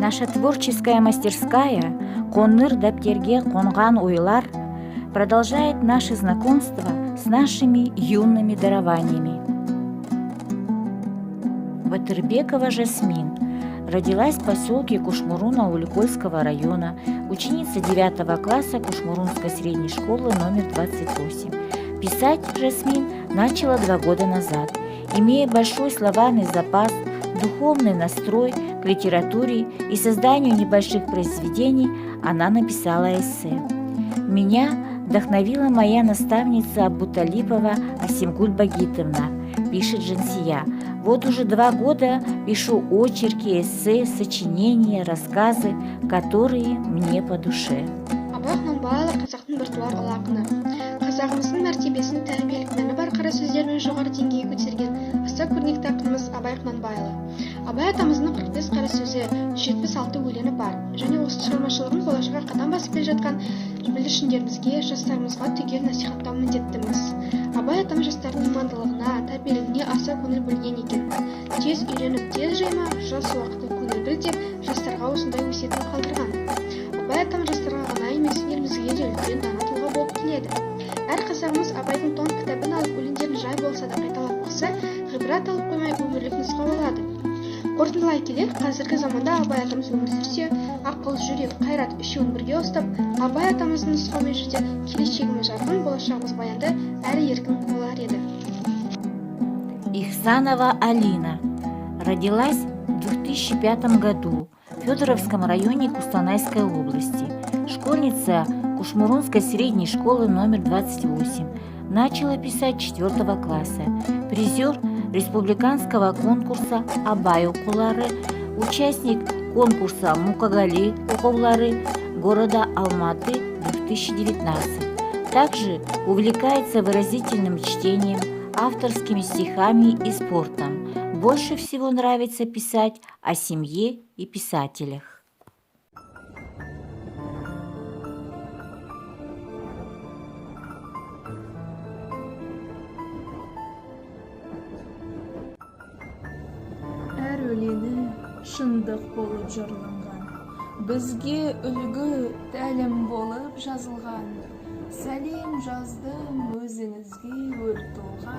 Наша творческая мастерская «Коныр дәптерге қонған ойлар» продолжает наше знакомство с нашими юными дарованиями. Батырбекова Жасмин родилась в поселке Кушмуруна Уликольского района, ученица 9 класса Кушмурунской средней школы номер 28. Писать Жасмин начала 2 года назад. Имея большой словарный запас, духовный настрой к литературе и созданию небольших произведений, она написала эссе. Меня вдохновила моя наставница Абуталипова Асимгуль Багитовна, пишет Жансия. Вот уже 2 года пишу очерки, эссе, сочинения, рассказы, которые мне по душе. Абайхман барлық қазақтың біртуар ұлы ақыны. Қазағымыздың мәртебесін тәрбиелік мәні бар қара сөздермен жоғары деңгейге көтерген аса көрнекті ақынымыз Абай Құнанбайұлы. Абай атамыздың 45 қара сөзі, 76 өлеңі бар. Және осы шығармашылығын болашаққа қадам басып келе жатқан бүлдіршіндерімізге, жастарымызға түгел насихаттау міндеттіміз. Абай атам жастардың имандылығына, тәрбиелігіне аса көңіл бөлген екен. Тез үйреніп, тез жайма, жас уақытын көңіл біл деп, жастарға осындай өсиетін қалдырған. Абай атам жастарға ғана емес, елімізге де үлкен дана тұлға болып келеді. Әр қазағымыз Абайдың тон кітабын алып, өлеңдерін жай болса да қайталап оқыса, ғибрат алып қоймай өмірлік нұсқа болады. Қорытындылай келе, қазіргі заманда Абай атамыз өмір сүрсе, ақыл, жүрек, қайрат үшеуін бірге ұстап, Абай атамыздың нұсқауымен жүрсе, келешегіміз жарқын, болашағымыз баянды, әрі еркін болар еді. Ихсанова Алина родилась в 2005 году в Федоровском районе Кустанайской области. Школьница Кушмурунской средней школы номер 28. Начала писать 4 класса. Призер республиканского конкурса Абай Окулары, участник конкурса Мукагали Окулары города Алматы 2019. Также увлекается выразительным чтением, авторскими стихами и спортом. Больше всего нравится писать о семье и писателях. Әр өлеңі шындық болып жырланған, бізге үлгі тәлім болып жазылған. Сәлем жаздым өзіңізге өр тұлға,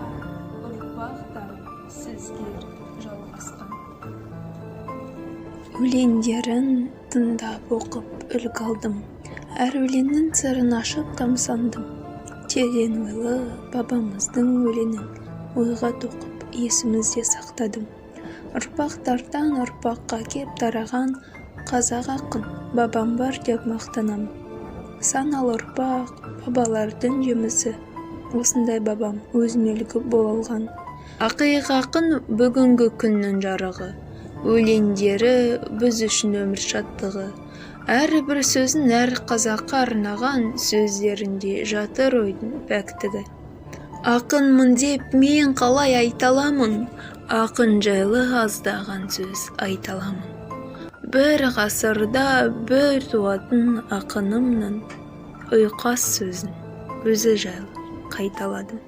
ұрпақтар сізге жалғасқан. Өлеңдерін тыңдап оқып үлгі алдым, әр өлеңнің сырын ашып тамсандым. Терең ойлы бабамыздың өлеңін ойға тоқып есімізде сақтадым. Ұрпақтардан ұрпаққа кеп тараған қазақ ақын бабам бар деп мақтанам. Саналы ұрпақ бабалардың жемісі, осындай бабам өзіме үлгі бола алған. Ақиық ақын бүгінгі күннің жарығы, өлеңдері біз үшін өмір шаттығы. Әрбір сөзін әр қазаққа арнаған, сөздерінде жатыр ойдың пәктігі. Ақынмын деп мен қалай айталамын, ақын жайлы аздаған сөз айталамын. Бір ғасырда бір туатын ақынымның ұйқас сөзін өзі жайлы қайталадым.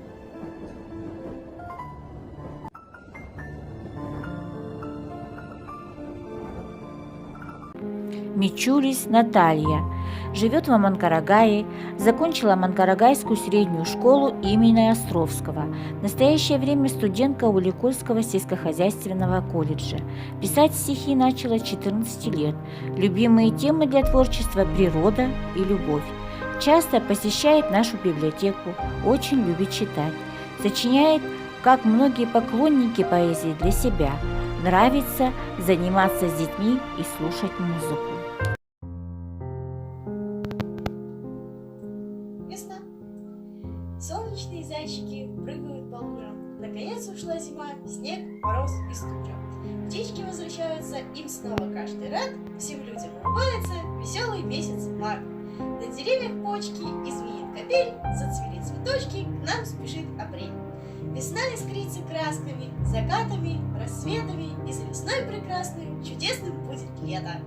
Мичурис Наталья живет в Аманкарагае, закончила Аманкарагайскую среднюю школу имени Островского. В настоящее время студентка Уликольского сельскохозяйственного колледжа. Писать стихи начала 14 лет. Любимые темы для творчества – природа и любовь. Часто посещает нашу библиотеку, очень любит читать. Сочиняет, как многие поклонники поэзии, для себя. Нравится заниматься с детьми и слушать музыку. Весна. Солнечные зайчики прыгают по лужам. Наконец ушла зима, снег, мороз и стужа. Птички возвращаются, им снова каждый рад. Всем людям улыбается веселый месяц март. На деревьях почки извинит капель, зацвели цветочки, к нам спешит апрель. Весна искрится красками, закатами, рассветами, и за весной прекрасной чудесным будет лето.